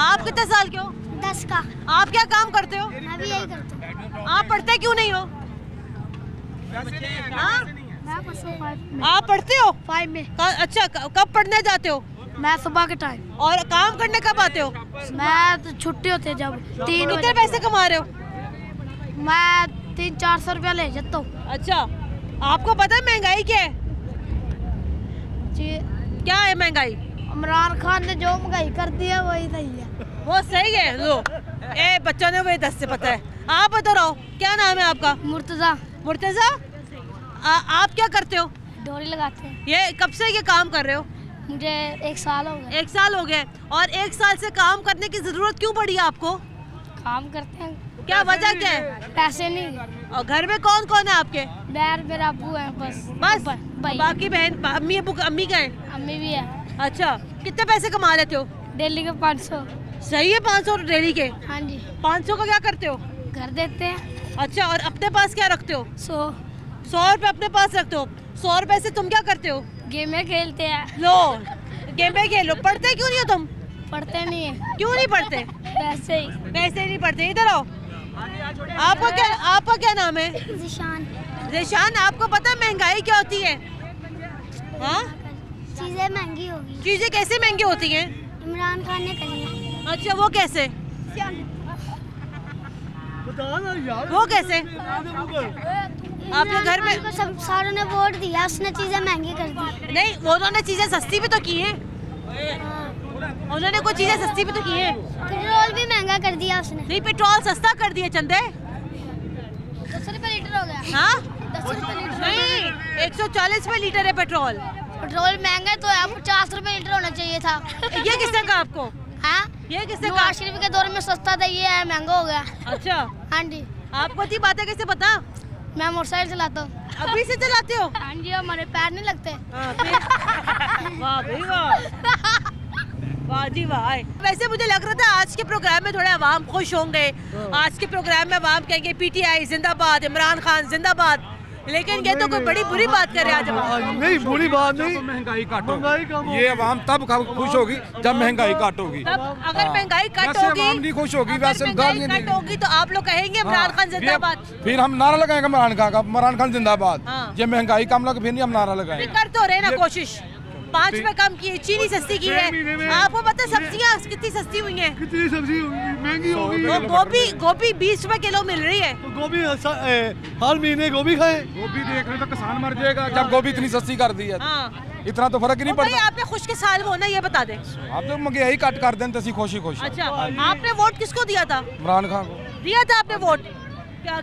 A: आप कितने साल के हो?
O: 10 का।
A: आप क्या काम करते हो?
O: मैं भी यही करता हूँ।
A: आप पढ़ते क्यों नहीं हो? आप पढ़ते हो?
O: 5 में।
A: अच्छा, कब पढ़ने जाते हो?
O: मैं सुबह के टाइम।
A: और काम करने कब आते हो?
O: मैं तो छुट्टी होती है जब 3
A: कितने पैसे कमा रहे हो?
O: मैं 300-400 रुपया ले जाता हूँ।
A: अच्छा, आपको पता है महंगाई क्या है? क्या है महंगाई?
O: इमरान खान ने जो महंगाई कर दी है वही सही है।
A: वो सही है? लो ए बच्चों ने वही 10 से पता है। आप बताओ क्या नाम है आपका?
O: मुर्तजा।
A: मुर्तजा, आप क्या करते हो?
O: डोरी लगाते हैं।
A: ये कब से ये काम कर रहे हो?
O: मुझे 1 साल हो गया।
A: 1 साल हो गए। और 1 साल से काम करने की जरूरत क्यों पड़ी आपको?
O: काम करते हैं।
A: क्या वजह क्या है?
O: पैसे नहीं।
A: और घर में कौन कौन है आपके?
O: मेरा अब्बू है बस।
A: बाकी बहन अम्मी का है?
O: अम्मी भी है।
A: अच्छा, कितने पैसे कमा लेते हो?
O: डेली के 500।
A: सही है, 500 डेली के?
O: हाँ जी।
A: 500 का क्या करते हो?
O: घर देते हैं।
A: अच्छा, और अपने पास क्या रखते हो?
O: 100
A: रुपए अपने पास रखते हो? 100 रुपए से तुम क्या करते हो?
O: गेमें खेलते हैं।
A: लो गेमें खेलो। पढ़ते क्यों नहीं हो तुम?
O: पढ़ते नहीं है।
A: क्यों नहीं पढ़ते?
O: वैसे ही।
A: वैसे ही नहीं पढ़ते। इधर आओ। आपका क्या नाम है?
O: ज़िशान।
A: ज़िशान, आपको पता है महंगाई क्या होती है? हाँ,
O: चीजें महंगी होगी।
A: चीजें कैसे महंगी होती हैं?
O: इमरान खान ने करी है।
A: अच्छा, वो कैसे? वो कैसे? आपके घर में
O: सब सारों ने वोट दिया, उसने चीजें महंगी कर दी।
A: नहीं, वो उन्होंने चीजें सस्ती भी तो की हैं। उन्होंने कुछ चीजें सस्ती भी तो की हैं।
O: पेट्रोल भी महंगा कर दिया उसने।
A: नहीं, पेट्रोल सस्ता कर दिया चंदे।
O: 10 रुपए लीटर हो गया।
A: हाँ,
O: 10 रुपए लीटर
A: नहीं, 140 रुपए लीटर है पेट्रोल।
O: पेट्रोल महंगा तो है, 50 रुपए लीटर होना चाहिए था।
A: ये किसने कहा आपको?
O: हाँ,
A: ये किसने कहा?
O: 80 रुपए के दौर में सस्ता था, ये है महंगा हो गया।
A: अच्छा,
O: हाँ जी।
A: आपको अच्छी बातें कैसे पता?
O: मैं मोटरसाइकिल चलाता हूँ।
A: अभी से चलाते हो?
O: हाँ जी, हमारे पैर नहीं लगते।
A: वाह भाई वाह, वाह जी वाह। वैसे मुझे लग रहा था आज के प्रोग्राम में थोड़े अवाम खुश होंगे। आज के प्रोग्राम में अवाम कहेंगे पीटीआई जिंदाबाद, इमरान खान जिंदाबाद, लेकिन ये तो कोई बड़ी बुरी बात कर रहे हैं आज आप।
N: नहीं बुरी बात नहीं, महंगाई कट होगी, ये आवाम तब खुश होगी जब महंगाई कट होगी।
A: अगर महंगाई कट होगी
N: नहीं खुश होगी, वैसे
A: कट होगी तो आप लोग कहेंगे इमरान खान जिंदाबाद,
N: फिर हम नारा लगाएंगे इमरान खान जिंदाबाद। ये महंगाई कम लगे फिर नहीं हम नारा लगाएंगे।
A: कर तो रहे ना कोशिश, 5 रुपए कम की है, चीनी सस्ती की है, आपको पता है सब्जियाँ कितनी सस्ती हुई हैं,
K: कितनी सब्जी महंगी हो गई।
A: गोभी 20 रुपए किलो मिल रही है।
K: तो गोभी हर महीने गोभी खाए,
N: गोभी देख रहे तो किसान मर जाएगा जब गोभी इतनी सस्ती कर दी है। इतना तो फर्क ही नहीं पड़ता।
A: आपने खुश के साल में होना ये बता दें,
N: आप तो महंगाई कट कर दें तो खुशी खुश।
A: अच्छा, आपने वोट किसको दिया था?
N: इमरान खान को
A: दिया था आपने वोट?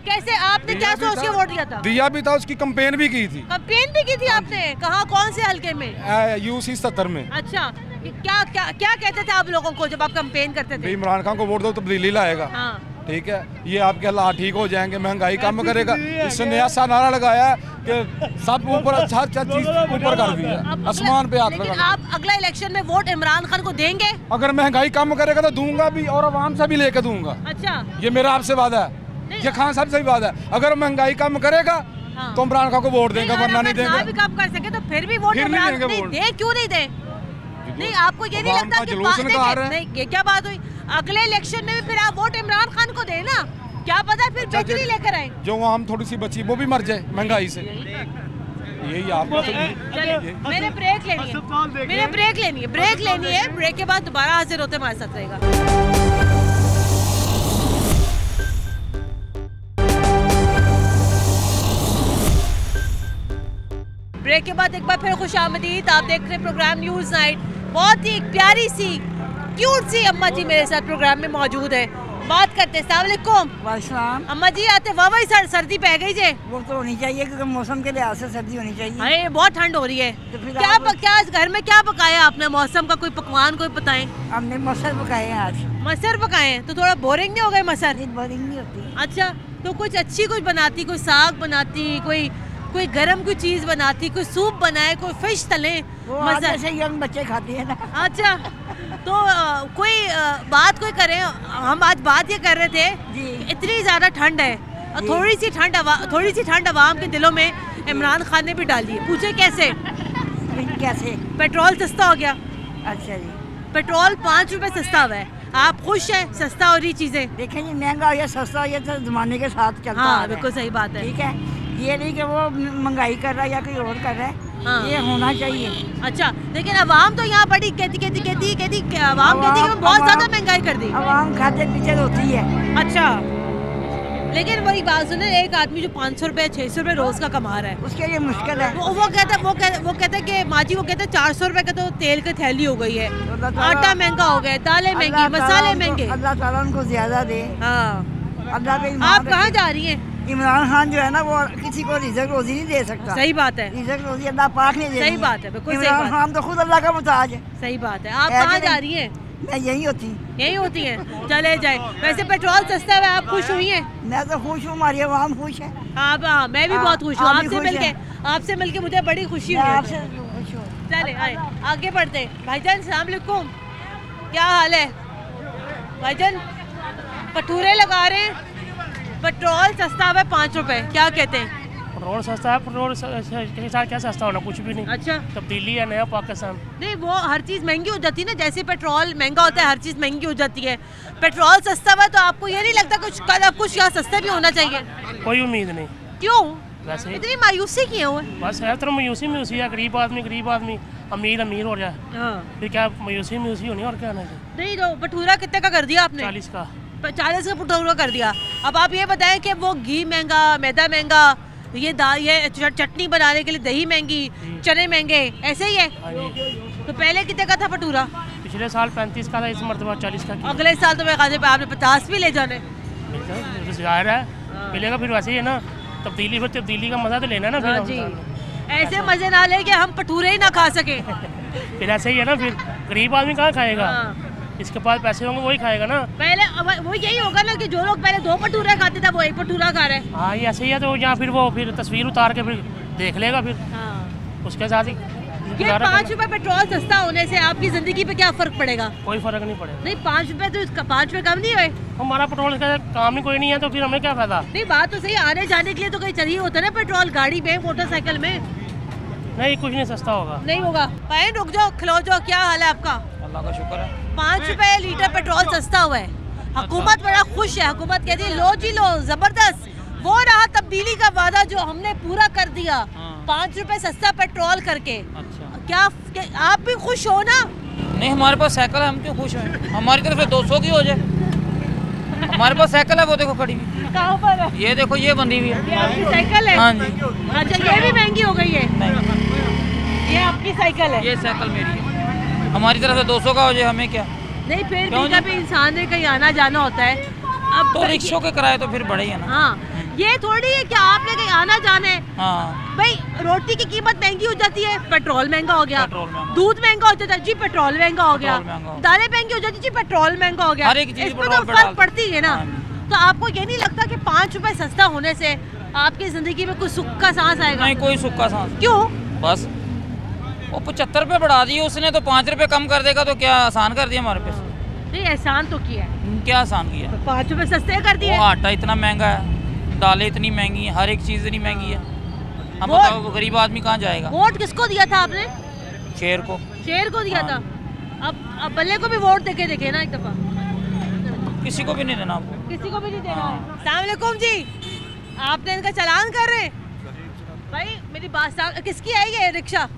A: कैसे आपने क्या सोच के वोट दिया था?
N: दिया भी था, उसकी कैंपेन भी की थी।
A: कैंपेन भी की थी आपने? कहाँ, कौन से हलके में?
N: यूसी 70 में।
A: अच्छा, क्या क्या क्या कहते थे आप लोगों को जब आप कैंपेन करते थे?
N: इमरान खान को वोट दो तब्दीली लाएगा। ठीक है, ये आपके हालात ठीक हो जाएंगे, महंगाई कम करेगा। इससे नया सा नारा लगाया कि सब ऊपर अच्छा चीज ऊपर कर दिया, आसमान पे हाथ लगा।
A: आप अगला इलेक्शन में वोट इमरान खान को देंगे?
N: अगर महंगाई कम करेगा तो दूंगा भी, और आवाम से भी लेके दूंगा।
A: अच्छा,
N: ये मेरा आपसे वादा है, ये खान साहब से भी वादा है। अगर महंगाई कम करेगा तो इमरान खान को वोट देंगे, वरना नहीं देंगे।
A: भी कम कर सके तो फिर भी वोट इमरान खान नहीं दे, क्यों नहीं दे? नहीं, आपको ये नहीं लगता कि नहीं, ये क्या बात हुई? अगले इलेक्शन में भी फिर आप वोट इमरान खान को देना, क्या पता फिर बेचनी लेकर आए।
N: जो आम थोड़ी सी बची वो भी मर जाए महंगाई से, यही आपको।
A: मेरे ब्रेक लेनी है, मेरे ब्रेक लेनी है, ब्रेक लेनी है। ब्रेक के बाद दोबारा हाजिर होते हमारे साथ रहेगा। ब्रेक के बाद एक बार फिर खुशामदीद, आप देख रहे हैं प्रोग्राम न्यूज़ नाइट। बहुत ही प्यारी सी क्यूट सी अम्मा जी मेरे साथ प्रोग्राम में मौजूद है, बात करते हैं। अस्सलाम अम्मा जी, आते वाह सर्दी पै गई जे?
P: वो तो होनी चाहिए क्योंकि मौसम के लिहाज से सर्दी होनी चाहिए।
A: अरे बहुत ठंड हो रही है, तो क्या घर में क्या पकाया आपने? मौसम का कोई पकवान कोई बताएं।
P: हमने मसर पकाए हैं आज।
A: मसर पकाए हैं, तो थोड़ा बोरिंग नहीं हो गए मसर?
P: बोरिंग नहीं होती।
A: अच्छा, तो कुछ अच्छी कुछ बनाती, कोई साग बनाती, कोई गरम कोई चीज बनाती, कोई सूप बनाए, कोई फिश तले,
P: मजा से यंग बच्चे खाते हैं ना।
A: अच्छा, तो कोई बात कोई करें, हम आज बात ये कर रहे थे जी। इतनी ज्यादा ठंड है और थोड़ी सी ठंड आवाम के दिलों में इमरान खान ने भी डाली है। पूछे कैसे? पेट्रोल सस्ता हो गया।
P: अच्छा जी,
A: पेट्रोल 5 रुपए सस्ता हुआ है, आप खुश है? सस्ता हो रही चीजें,
P: देखें जी, महंगा हो या सस्ता हो, ये तो जमाने के साथ चलता है।
A: हाँ, बिल्कुल सही बात है।
P: ठीक है, ये नहीं कि वो महंगाई कर रहा है या कोई और कर रहा है। हाँ। ये होना चाहिए।
A: अच्छा, लेकिन आवाम तो यहाँ बड़ी कहती आवाम कहती है बहुत ज्यादा महंगाई कर दी।
P: आवाम खाते पीछे होती है।
A: अच्छा, लेकिन वही बात सुने, एक आदमी जो 500 रुपए 600 रुपए रोज का कमा रहा है, उसके लिए मुश्किल है। वो कहता है कि माँ जी, वो कहते हैं 400 रुपए का तो तेल की थैली हो गई है, आटा महंगा हो गया, दालें महंगी, मसाले महंगे।
P: अल्लाह ताला उनको ज्यादा दे।
A: अल्लाह पे। आप कहाँ जा रही हैं?
P: इमरान खान जो है ना, वो किसी को रिज़्क रोजी नहीं दे सकता।
A: सही बात है,
P: रिज़्क रोजी अल्लाह पाक नहीं दे।
A: सही बात है, बिल्कुल सही।
P: इमरान खान तो खुद अल्लाह का मुताज है।
A: सही बात है। आप कहाँ जा रही हैं?
P: मैं यही होती
A: हैं। चले जाए। वैसे पेट्रोल सस्ता है, आप खुश हुई हैं?
P: मैं तो खुश हूँ, हमारी आवाम खुश है।
A: हाँ, मैं भी बहुत खुश हूँ। आपसे मिलके मुझे बड़ी खुशी हुई। चले आए, आगे बढ़ते। भाईजान अस्सलाम वालेकुम, क्या हाल है? भाईजान भटूरे लगा रहे हैं, पेट्रोल सस्ता है 5 रुपए, क्या कहते हैं?
Q: पेट्रोल सस्ता है, पेट्रोल के साथ क्या सस्ता होना, कुछ भी नहीं।
A: अच्छा,
Q: तब्दीली है, नया पाकिस्तान।
A: नहीं, वो हर चीज़ महंगी हो जाती है ना, जैसे पेट्रोल महंगा होता है हर चीज़ महंगी हो जाती है। पेट्रोल सस्ता हुआ तो आपको ये नहीं लगता कुछ यहाँ सस्ता भी होना चाहिए?
Q: कोई उम्मीद नहीं।
A: क्यों
Q: वैसे
A: इतनी मायूसी किए हुए?
Q: बस है तो मायूसी है, गरीब आदमी अमीर हो जाए, फिर क्या मायूसी होनी और क्या नहीं।
A: तो भटूरा कितने का कर दिया आपने?
Q: 40 का।
A: 40 का भटूरा कर दिया। अब आप ये बताएं कि वो घी महंगा, मैदा महंगा, ये चटनी बनाने के लिए दही महंगी, चने महंगे, ऐसे ही है। तो पहले कितने का था भटूरा?
Q: पिछले साल 35 का था, इस मरतबा 40 का।
A: अगले साल तो मैं खाते आपने 50 भी ले जाने।
Q: जाहिर है मिलेगा, फिर वैसे ही है ना, तब्दीली का मजा तो लेना ना।
A: फिर जी, ऐसे मजे ना ले कि हम भटूरे ही ना खा सके।
Q: फिर ऐसे ही है ना, फिर गरीब आदमी कहाँ खाएगा? इसके पास पैसे होंगे वही खाएगा ना।
A: पहले वो यही होगा ना कि जो लोग पहले 2 भटूरे खाते थे वो 1 भटूरा खा रहे हैं।
Q: हाँ, ये ऐसे ही है। तो यहाँ फिर वो तस्वीर उतार के फिर देख लेगा, फिर उसके साथ ही
A: ये 5 रुपए पेट्रोल सस्ता होने से आपकी जिंदगी पे क्या फर्क पड़ेगा?
Q: कोई फर्क नहीं पड़ेगा।
A: नहीं 5 रुपए तो इसका 5 रुपए कम नहीं हुए।
Q: हमारा पेट्रोल का काम ही कोई नहीं है तो फिर हमें क्या फायदा?
A: नहीं बात तो सही, आने जाने के लिए तो कहीं चाहिए होता है ना पेट्रोल, गाड़ी में, मोटरसाइकिल में।
Q: नहीं कुछ नहीं सस्ता होगा।
A: नहीं होगा। भाई रुक जाओ, खलो जाओ, क्या हाल है आपका?
R: अल्लाह का शुक्र है।
A: 5 रुपए लीटर पेट्रोल सस्ता हुआ है, हुकूमत बड़ा खुश है। हुकूमत कहती है लो जी लो, जबरदस्त। वो रहा तब्दीली का वादा जो हमने पूरा कर दिया, 5 रुपए सस्ता पेट्रोल करके। क्या आप भी खुश हो ना?
R: नहीं हमारे पास साइकिल है, हम क्यों खुश हैं? हमारी तरफ से 200 की हो जाए। हमारे पास साइकिल है, वो देखो खड़ी हुई।
A: कहाँ पर है?
R: ये देखो ये बंधी हुई है।
A: ये आपकी साइकिल है?
R: हाँ जी।
A: अच्छा ये भी महंगी हो गई है? नहीं ये आपकी साइकिल है?
R: ये साइकिल मेरी है। हमारी तरफ से 200 का हो जाए, हमें क्या?
A: नहीं फिर भी कभी इंसान ने कहीं आना जाना होता है। अब
R: तो रिक्शों के किराए तो फिर बढ़े ही है ना।
A: हाँ ये थोड़ी है कि आपने कहीं आना जाना है।
R: हाँ
A: भाई रोटी की कीमत महंगी हो जाती है, पेट्रोल महंगा हो गया। दूध महंगा हो जाता है जी, पेट्रोल महंगा हो गया। दालें महंगी हो जाती जी, पेट्रोल महंगा हो गया। इसमें तो फर्क पड़ती है ना। तो आपको ये नहीं लगता कि 5 रुपए सस्ता होने से आपकी जिंदगी में कुछ सुख का सांस आएगा?
R: नहीं कोई सुख का सांस।
A: क्यों?
R: बस वो 75 रुपए बढ़ा दिए उसने, तो 5 रुपए कम कर देगा तो क्या आसान कर दिया हमारे पे?
A: नहीं एहसान तो किया है।
R: क्या आसान किया?
A: 5 रुपए सस्ते कर दिए।
R: आटा इतना महंगा है, दालें इतनी महंगी है, हर एक चीज इतनी महंगी है। हम बताओ गरीब आदमी कहाँ जाएगा?
A: वोट किसको दिया था आपने?
R: शेर को।
A: शेर को दिया था। अब बल्ले को भी वोट देखे ना एक दफा।
R: किसी को भी नहीं देना आपको।
A: किसी को भी नहीं देना है। अस्सलाम वालेकुम जी, आपने इनका चालान कर रहे हैं? भाई मेरी बात किसकी है ये रिक्शा?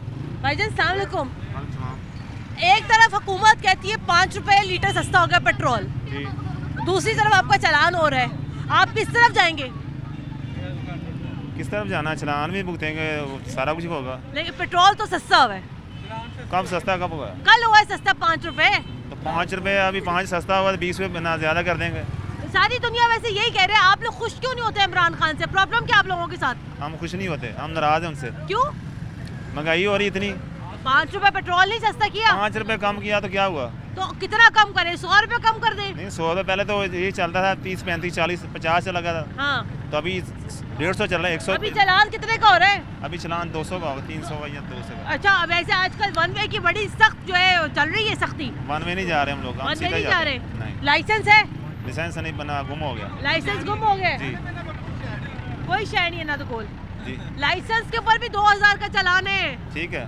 A: भाईजान अस्सलाम वालेकुम। एक तरफ हुकूमत कहती है 5 रुपए लीटर सस्ता हो गया पेट्रोल, दूसरी तरफ आपका चालान हो रहा है, आप किस तरफ जाएंगे?
S: किस तरफ जाना? चालान भी भुगतेंगे, सारा कुछ होगा।
A: लेकिन पेट्रोल तो सस्ता हुआ है।
S: कब सस्ता कब हुआ?
A: कल हुआ है सस्ता 5 रुपए।
S: तो 5 रुपए अभी 5 सस्ता हुआ तो 20 रुपए ना ज्यादा कर देंगे।
A: सारी दुनिया वैसे यही कह रहे हैं। आप लोग खुश क्यों नहीं होते इमरान खान से? प्रॉब्लम क्या आप लोगों के साथ?
S: हम खुश नहीं होते, हम नाराज हैं उनसे।
A: क्यों?
S: महंगाई हो रही इतनी।
A: 5 रुपए पेट्रोल नहीं सस्ता किया?
S: 5 रुपए कम किया तो क्या हुआ?
A: तो कितना कम करे? 100 रुपए कम कर दे।
S: नहीं 100 रुपए पहले तो ये चलता था, 30 35 40 50 चला गया था।
A: हाँ।
S: तो अभी 150 चल रहा है। 100।
A: अभी चालान कितने का हो रहा है?
S: अभी चालान 200 का होगा, 300 का या 200 का।
A: अच्छा वैसे आजकल 1 वे की बड़ी सख्त जो है चल रही है सख्ती।
S: 1 वे नहीं जा रहे हम लोग।
A: 1 वे नहीं जा रहे।
S: नहीं।
A: लाइसेंस है?
S: लाइसेंस नहीं बना, गुम हो गया।
A: लाइसेंस गुम हो गया?
S: जी।
A: कोई शय नहीं है ना तो कोल।
S: जी।
A: लाइसेंस के ऊपर भी 2000 का चालान है।
S: ठीक है।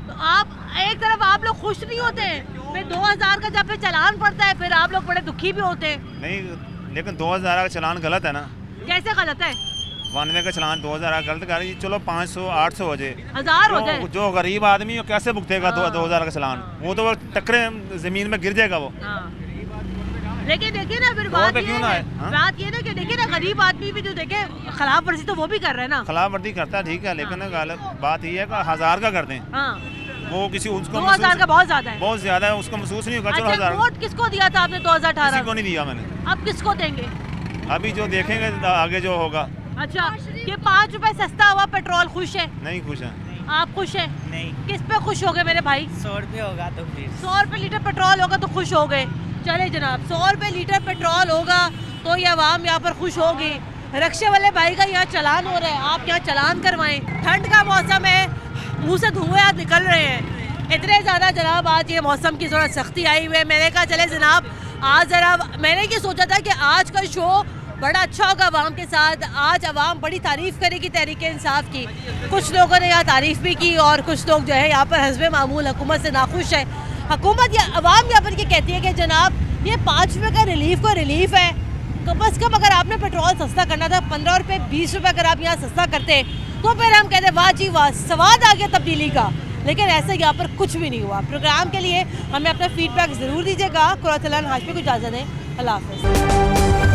A: तो आप एक तरफ आप लोग खुश नहीं होते, फिर 2000 का जब फिर चालान पड़ता है फिर आप लोग बड़े दुखी भी होते हैं।
S: नहीं लेकिन 2000 का चालान गलत है ना।
A: कैसे गलत है?
S: 1 वे का चालान 2000 गलत कर रही। चलो 500 800 हो जाए,
A: 1000 हो जाए।
S: जो गरीब आदमी वो कैसे भुगतेगा? 2000 का चालान वो तो टकरे जमीन में गिर जाएगा वो।
A: लेकिन देखिए ना फिर बात ये ना कि देखिए ना गरीब आदमी भी तो देखे खिलाफ वर्जी तो वो भी कर रहे हैं ना।
S: खिलाफ वर्जी करता है ठीक है, लेकिन बात ये है कि 1000 का कर दें। वो किसी उसको
A: 2000 का बहुत ज्यादा है।
S: बहुत ज्यादा है, उसको महसूस नहीं होगा। चलो 1000।
A: वोट किसको दिया था आपने 2018?
S: किसी को नहीं दिया मैंने।
A: अब किसको देंगे?
S: अभी जो देखेंगे आगे जो होगा।
A: अच्छा ये 5 रुपए सस्ता हुआ पेट्रोल, खुश है?
S: नहीं खुश है।
A: आप खुश है?
T: नहीं।
A: किस पे खुश हो गए मेरे भाई?
T: 100 रुपये होगा तो फिर
A: 100 रुपये लीटर पेट्रोल होगा तो खुश हो गए। चले जनाब 100 रुपये लीटर पेट्रोल होगा तो ये आवाम यहाँ पर खुश होगी। रिक्शे वाले भाई का यहाँ चालान हो रहा है, आप यहाँ चालान करवाएं। ठंड का मौसम है, मुँह से धुएँ आज निकल रहे हैं इतने ज़्यादा जनाब। आज ये मौसम की थोड़ा सख्ती आई हुई है। मैंने कहा चले जनाब आज ज़रा मैंने ये सोचा था कि आज का शो बड़ा अच्छा होगा आवाम के साथ। आज आवाम बड़ी तारीफ़ करेगी तहरीक इंसाफ की। कुछ लोगों ने यहाँ तारीफ़ भी की और कुछ लोग जो है यहाँ पर हस्बे मामूल हुकूमत से नाखुश है। हुकूमत या अवाम यहाँ पर ये कहती है कि जनाब ये 5 रुपये का रिलीफ है। कम अज़ कम अगर आपने पेट्रोल सस्ता करना था 15 रुपये 20 रुपये अगर आप यहाँ सस्ता करते तो फिर हम कहते वाह जी वाह, स्वाद आ गया तब्दीली का। लेकिन ऐसे यहाँ पर कुछ भी नहीं हुआ। प्रोग्राम के लिए हमें अपना फीडबैक ज़रूर दीजिएगा। कुरातलान हाशमी को इजाज़त दें। अल्लाह हाफ़िज़।